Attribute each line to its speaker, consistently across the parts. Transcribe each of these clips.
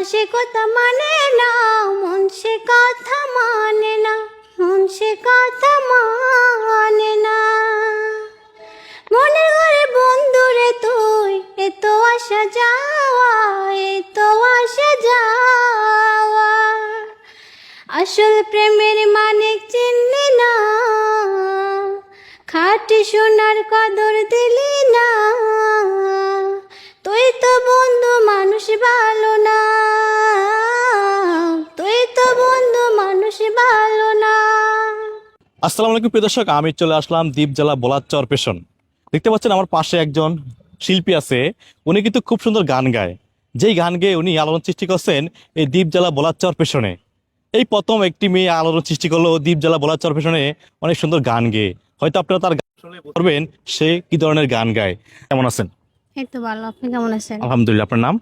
Speaker 1: সে কথা মানে না, মন সে কথা মানে না, মন সে কথা মানে না। মনের ঘরে বন্ধুরে তুই, এত আসা যাওয়া, এত আসা যাওয়া। আসল প্রেমের মানে চিনলি না, খাঁটি সোনার কদর দিলি না। তুই তো বন্ধু মানুষ ভালো না, তুই তো বন্ধু মানুষ ভালো না।
Speaker 2: আসসালামু আলাইকুম প্রিয় দর্শক, আমি চলে আসলাম দ্বীপ জেলা বলাচর পেশন। দেখতে পাচ্ছেন আমার পাশে একজন শিল্পী আছে। উনি কিন্তু খুব সুন্দর গান গায়। যেই গান গেয়ে উনি আলোড়ন সৃষ্টি করছেন এই দ্বীপ জেলা বলাচর পেশনে। এই প্রথম একটি মেয়ে আলোড়ন সৃষ্টি করলো দ্বীপ জেলা বলাচর পেশনে অনেক সুন্দর গান গেয়ে। হয়তো আপনারা তার গান শুনলে বুঝতে পারবেন সে কি ধরনের গান গায়। কেমন আছেন?
Speaker 1: এই তো ভালো, আপনি কেমন আছেন?
Speaker 2: আলহামদুলিল্লাহ। আপনার নাম?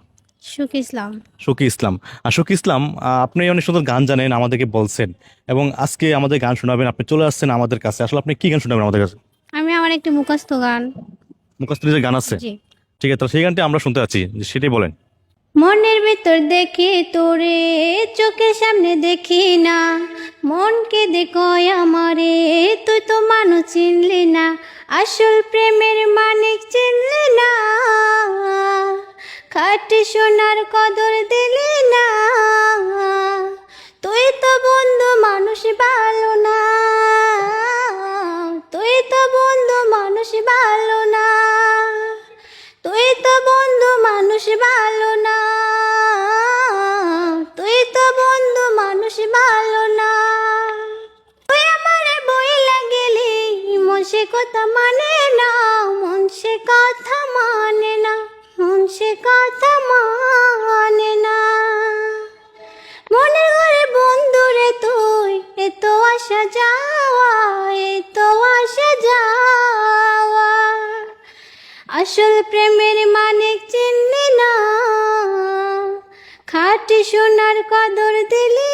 Speaker 1: সুখ ইসলাম।
Speaker 2: শকি ইসলাম। শকি ইসলাম, আপনি অনেক সুন্দর গান জানেন, আমাদেরকে বলছেন, এবং আজকে আমাদের গান শোনাবেন। আপনি চলে আসছেন আমাদের কাছে, আসলে আপনি কি গান শোনাবেন আমাদের কাছে?
Speaker 1: আমি আমার একটি মুখস্থ গান।
Speaker 2: মুখস্থ যে গান আছে?
Speaker 1: জি।
Speaker 2: ঠিক আছে, তাহলে সেই গানটি আমরা শুনতে আছি, সেটাই বলেন।
Speaker 1: মনের ভিতর দেখি তোরে, চোখের সামনে দেখি না, মনকে দেখয় আমারে, তুই তো মানুষ চিনলি না, আসল প্রেমের মানিক চিনলি না, খাঁটি সোনার কদর দিলি না। তুই তো বন্ধু মানুষ ভালো না, তুই তো বন্ধু মানুষ ভালো না, তুই তো বন্ধু মানুষ ভালো না, তুই তো বন্ধু মানুষ ভালো না। তুই আমার বই লাগেলি, মন সে কথা মানে না, মন সে কথা মানে না, মন সে কথা মানে না। মনের ঘরে বন্ধুরে তুই, এত আসা যাওয়া, এত আসা যাওয়া। আসল প্রেমের মানে চিনলি না, খাঁটি সোনার কদর দিলি